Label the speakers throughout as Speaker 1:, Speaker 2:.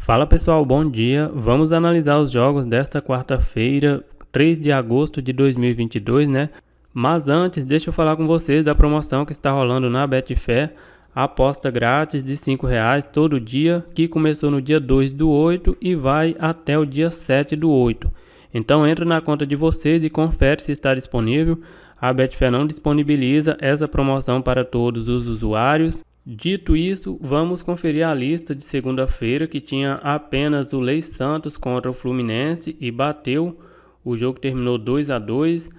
Speaker 1: Fala pessoal, bom dia. Vamos analisar os jogos desta quarta-feira, 3 de agosto de 2022, né? Mas antes, deixa eu falar com vocês da promoção que está rolando na Betfair. Aposta grátis de R$5 todo dia, que começou no dia 2/8 e vai até o dia 7/8. Então entra na conta de vocês e confere se está disponível. A Betfair não disponibiliza essa promoção para todos os usuários. Dito isso, vamos conferir a lista de segunda-feira que tinha apenas o Leis Santos contra o Fluminense e bateu. O jogo terminou 2-2.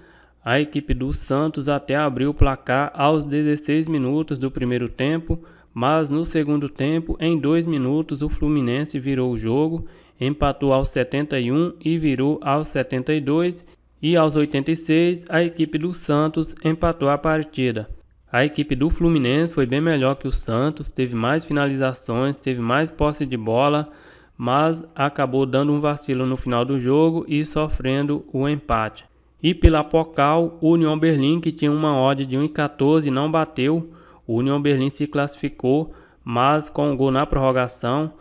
Speaker 1: A equipe do Santos até abriu o placar aos 16 minutos do primeiro tempo, mas no segundo tempo, em 2 minutos, o Fluminense virou o jogo, empatou aos 71 e virou aos 72, e aos 86 a equipe do Santos empatou a partida. A equipe do Fluminense foi bem melhor que o Santos, teve mais finalizações, teve mais posse de bola, mas acabou dando um vacilo no final do jogo e sofrendo o empate. E pela Pocal, o União Berlim, que tinha uma odd de 1,14, não bateu. O União Berlim se classificou, mas com um gol na prorrogação.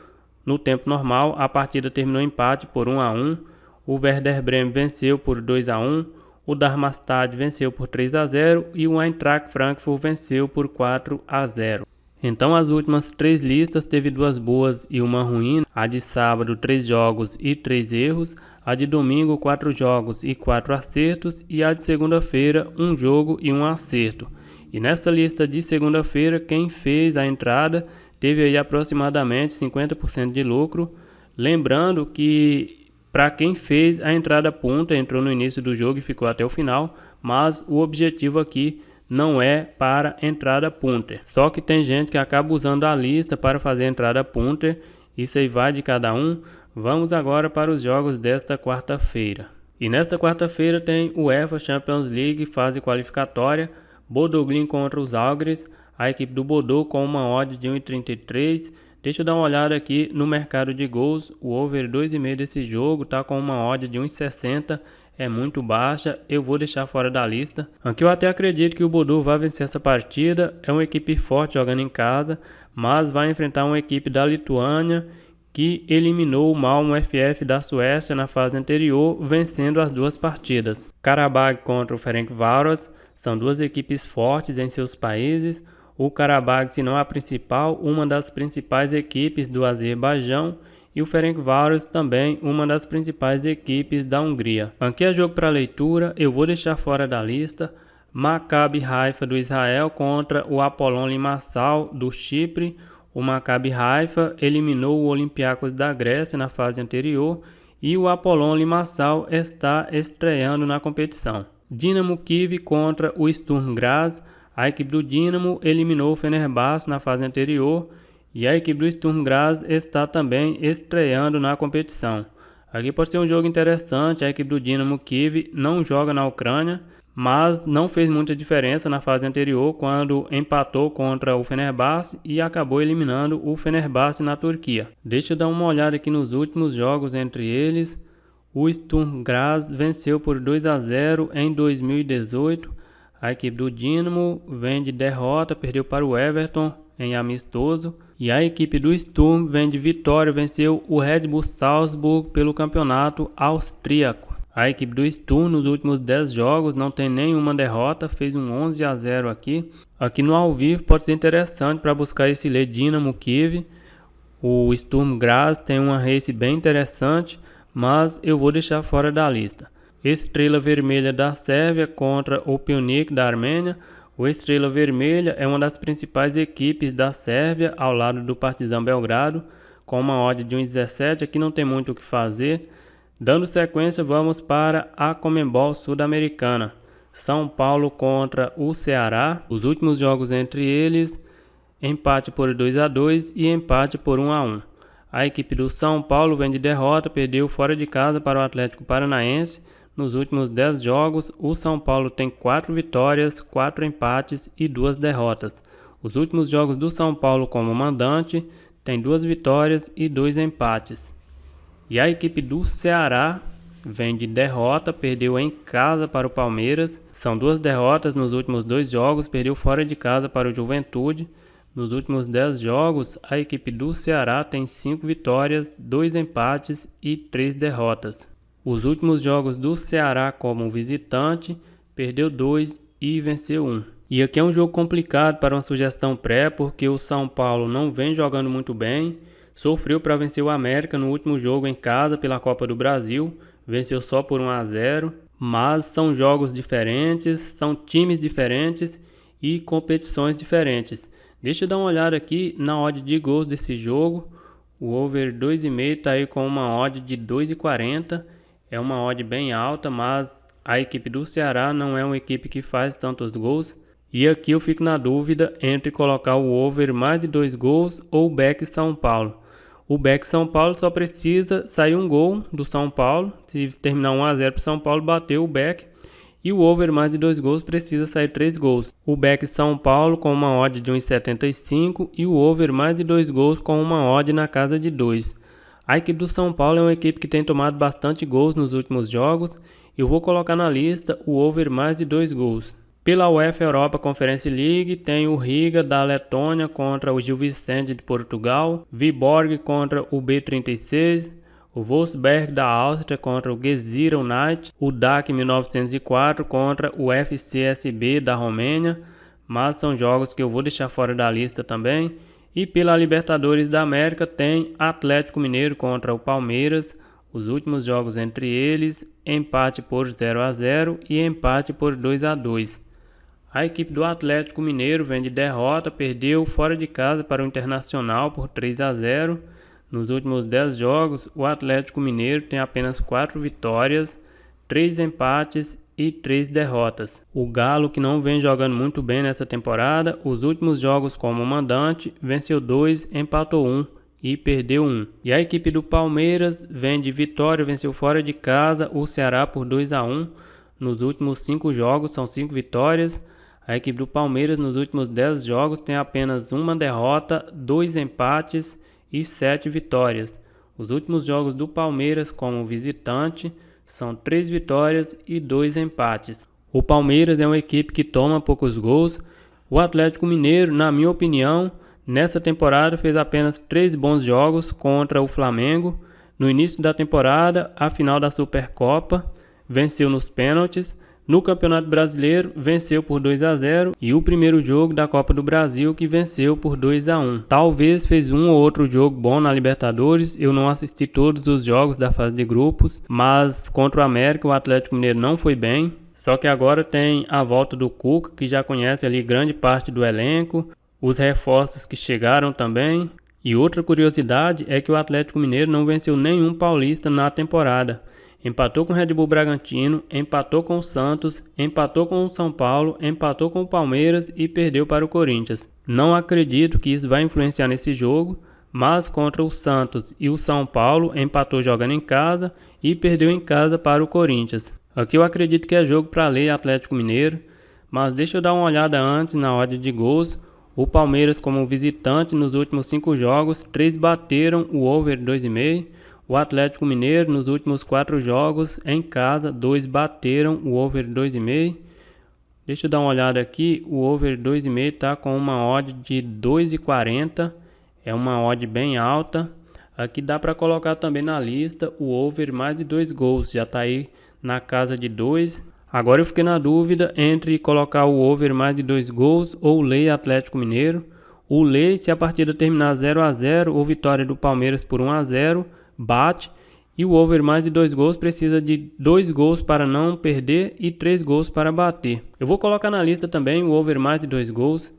Speaker 1: No tempo normal, a partida terminou empate por 1-1. O Werder Bremen venceu por 2-1. O Darmstadt venceu por 3-0 e o Eintracht Frankfurt venceu por 4-0. Então as últimas 3 listas teve 2 boas e uma ruim. A de sábado 3 jogos e 3 erros. A de domingo 4 jogos e 4 acertos. E a de segunda-feira 1 jogo e 1 acerto. E nessa lista de segunda-feira quem fez a entrada teve aí aproximadamente 50% de lucro. Lembrando que para quem fez a entrada punta, entrou no início do jogo e ficou até o final, mas o objetivo aqui não é para entrada punter. Só que tem gente que acaba usando a lista para fazer a entrada punter, isso aí vai de cada um. Vamos agora para os jogos desta quarta-feira. E nesta quarta-feira tem o UEFA Champions League fase qualificatória, Bodo Glimt contra os Žalgiris, a equipe do Bodo com uma odd de 1,33. Deixa eu dar uma olhada aqui no mercado de gols. O over 2,5 desse jogo tá com uma odd de 1,60. É muito baixa. Eu vou deixar fora da lista. Aqui eu até acredito que o Bodo vai vencer essa partida. É uma equipe forte jogando em casa, mas vai enfrentar uma equipe da Lituânia que eliminou o Malmö FF da Suécia na fase anterior, vencendo as 2 partidas. Karabag contra o Ferencváros. São 2 equipes fortes em seus países. O Karabag, se não a principal, uma das principais equipes do Azerbaijão, e o Ferencváros também uma das principais equipes da Hungria. Aqui é jogo para leitura, eu vou deixar fora da lista. Maccabi Haifa do Israel contra o Apollon Limassol do Chipre. O Maccabi Haifa eliminou o Olympiacos da Grécia na fase anterior e o Apollon Limassol está estreando na competição. Dinamo Kiev contra o Sturm Graz. A equipe do Dinamo eliminou o Fenerbahçe na fase anterior e a equipe do Sturm Graz está também estreando na competição. Aqui pode ser um jogo interessante. A equipe do Dinamo Kiev não joga na Ucrânia, mas não fez muita diferença na fase anterior quando empatou contra o Fenerbahçe e acabou eliminando o Fenerbahçe na Turquia. Deixa eu dar uma olhada aqui nos últimos jogos entre eles. O Sturm Graz venceu por 2-0 em 2018. A equipe do Dinamo vem de derrota, perdeu para o Everton em amistoso. E a equipe do Sturm vem de vitória, venceu o Red Bull Salzburg pelo campeonato austríaco. A equipe do Sturm nos últimos 10 jogos não tem nenhuma derrota, fez um 11-0 aqui. Aqui no ao vivo pode ser interessante para buscar esse lê Dinamo Kiev. O Sturm Graz tem uma race bem interessante, mas eu vou deixar fora da lista. Estrela Vermelha da Sérvia contra o Pionik da Armênia. O Estrela Vermelha é uma das principais equipes da Sérvia, ao lado do Partizan Belgrado, com uma odd de 1,17. Aqui não tem muito o que fazer. Dando sequência, vamos para a Conmebol Sul-Americana. São Paulo contra o Ceará. Os últimos jogos entre eles, empate por 2-2 e empate por 1-1. A equipe do São Paulo vem de derrota, perdeu fora de casa para o Atlético Paranaense. Nos últimos 10 jogos, o São Paulo tem 4 vitórias, 4 empates e 2 derrotas. Os últimos jogos do São Paulo como mandante tem 2 vitórias e 2 empates. E a equipe do Ceará vem de derrota, perdeu em casa para o Palmeiras. São 2 derrotas nos últimos 2 jogos, perdeu fora de casa para o Juventude. Nos últimos 10 jogos, a equipe do Ceará tem 5 vitórias, 2 empates e 3 derrotas. Os últimos jogos do Ceará como visitante, perdeu 2 e venceu 1. E aqui é um jogo complicado para uma sugestão pré, porque o São Paulo não vem jogando muito bem, sofreu para vencer o América no último jogo em casa pela Copa do Brasil, venceu só por 1-0, mas são jogos diferentes, são times diferentes e competições diferentes. Deixa eu dar uma olhada aqui na odd de gols desse jogo. O over 2,5 está aí com uma odd de 2,40. É uma odd bem alta, mas a equipe do Ceará não é uma equipe que faz tantos gols. E aqui eu fico na dúvida entre colocar o over mais de 2 gols ou o back São Paulo. O back São Paulo só precisa sair um gol do São Paulo. Se terminar 1-0 para o São Paulo, bateu o back. E o over mais de 2 gols precisa sair 3 gols. O back São Paulo com uma odd de 1,75 e o over mais de 2 gols com uma odd na casa de 2. A equipe do São Paulo é uma equipe que tem tomado bastante gols nos últimos jogos. Eu vou colocar na lista o over mais de 2 gols. Pela UEFA Europa Conference League tem o Riga da Letônia contra o Gil Vicente de Portugal, Viborg contra o B36, o Wolfsberg da Áustria contra o Gezira United, o DAC 1904 contra o FCSB da Romênia, mas são jogos que eu vou deixar fora da lista também. E pela Libertadores da América tem Atlético Mineiro contra o Palmeiras, os últimos jogos entre eles, empate por 0-0 e empate por 2-2. A equipe do Atlético Mineiro vem de derrota, perdeu fora de casa para o Internacional por 3-0. Nos últimos 10 jogos, o Atlético Mineiro tem apenas 4 vitórias, 3 empates e 3 derrotas. O Galo, que não vem jogando muito bem nessa temporada, os últimos jogos como mandante, venceu 2, empatou 1 e perdeu 1. E a equipe do Palmeiras vem de vitória, venceu fora de casa o Ceará por 2-1. Nos últimos 5 jogos são 5 vitórias. A equipe do Palmeiras nos últimos 10 jogos tem apenas uma derrota, 2 empates e 7 vitórias. Os últimos jogos do Palmeiras como visitante são 3 vitórias e 2 empates. O Palmeiras é uma equipe que toma poucos gols. O Atlético Mineiro, na minha opinião, nessa temporada fez apenas 3 bons jogos contra o Flamengo. No início da temporada, a final da Supercopa, venceu nos pênaltis. No Campeonato Brasileiro, venceu por 2-0 e o primeiro jogo da Copa do Brasil que venceu por 2-1. Talvez fez um ou outro jogo bom na Libertadores, eu não assisti todos os jogos da fase de grupos, mas contra o América o Atlético Mineiro não foi bem. Só que agora tem a volta do Cuca, que já conhece ali grande parte do elenco, os reforços que chegaram também. E outra curiosidade é que o Atlético Mineiro não venceu nenhum paulista na temporada. Empatou com o Red Bull Bragantino, empatou com o Santos, empatou com o São Paulo, empatou com o Palmeiras e perdeu para o Corinthians. Não acredito que isso vai influenciar nesse jogo, mas contra o Santos e o São Paulo empatou jogando em casa e perdeu em casa para o Corinthians. Aqui eu acredito que é jogo para ler Atlético Mineiro, mas deixa eu dar uma olhada antes na odd de gols. O Palmeiras como visitante nos últimos 5 jogos, 3 bateram o over 2,5. O Atlético Mineiro, nos últimos 4 jogos, em casa, 2 bateram o over 2,5. Deixa eu dar uma olhada aqui, o over 2,5 está com uma odd de 2,40. É uma odd bem alta. Aqui dá para colocar também na lista o over mais de 2 gols, já está aí na casa de 2. Agora eu fiquei na dúvida entre colocar o over mais de 2 gols ou o lei Atlético Mineiro. O lei, se a partida terminar 0-0 ou vitória do Palmeiras por 1-0, bate, e o over mais de 2 gols precisa de 2 gols para não perder e 3 gols para bater. Eu vou colocar na lista também o over mais de 2 gols.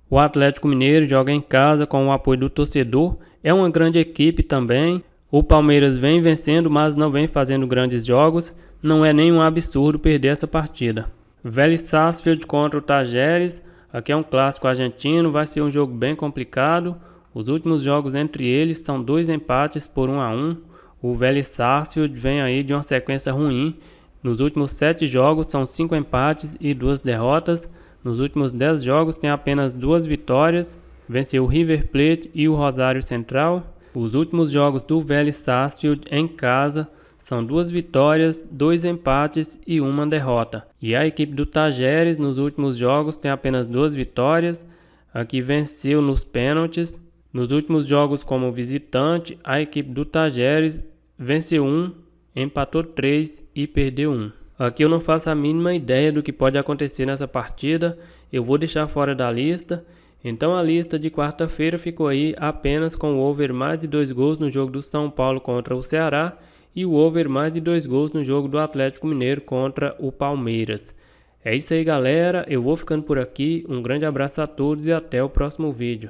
Speaker 1: O Atlético Mineiro joga em casa com o apoio do torcedor, é uma grande equipe também. O Palmeiras vem vencendo, mas não vem fazendo grandes jogos, não é nenhum absurdo perder essa partida. Vélez Sarsfield contra o Tajeres, aqui é um clássico argentino, vai ser um jogo bem complicado. Os últimos jogos entre eles são 2 empates por 1-1. O Vélez Sarsfield vem aí de uma sequência ruim. Nos últimos 7 jogos são 5 empates e 2 derrotas. Nos últimos 10 jogos tem apenas 2 vitórias. Venceu o River Plate e o Rosário Central. Os últimos jogos do Vélez Sarsfield em casa são 2 vitórias, 2 empates e 1 derrota. E a equipe do Tajeres nos últimos jogos tem apenas 2 vitórias. Aqui venceu nos pênaltis. Nos últimos jogos como visitante, a equipe do Tajeres venceu 1, empatou 3 e perdeu 1. Aqui eu não faço a mínima ideia do que pode acontecer nessa partida, eu vou deixar fora da lista. Então a lista de quarta-feira ficou aí apenas com o over mais de 2 gols no jogo do São Paulo contra o Ceará e o over mais de 2 gols no jogo do Atlético Mineiro contra o Palmeiras. É isso aí, galera, eu vou ficando por aqui, um grande abraço a todos e até o próximo vídeo.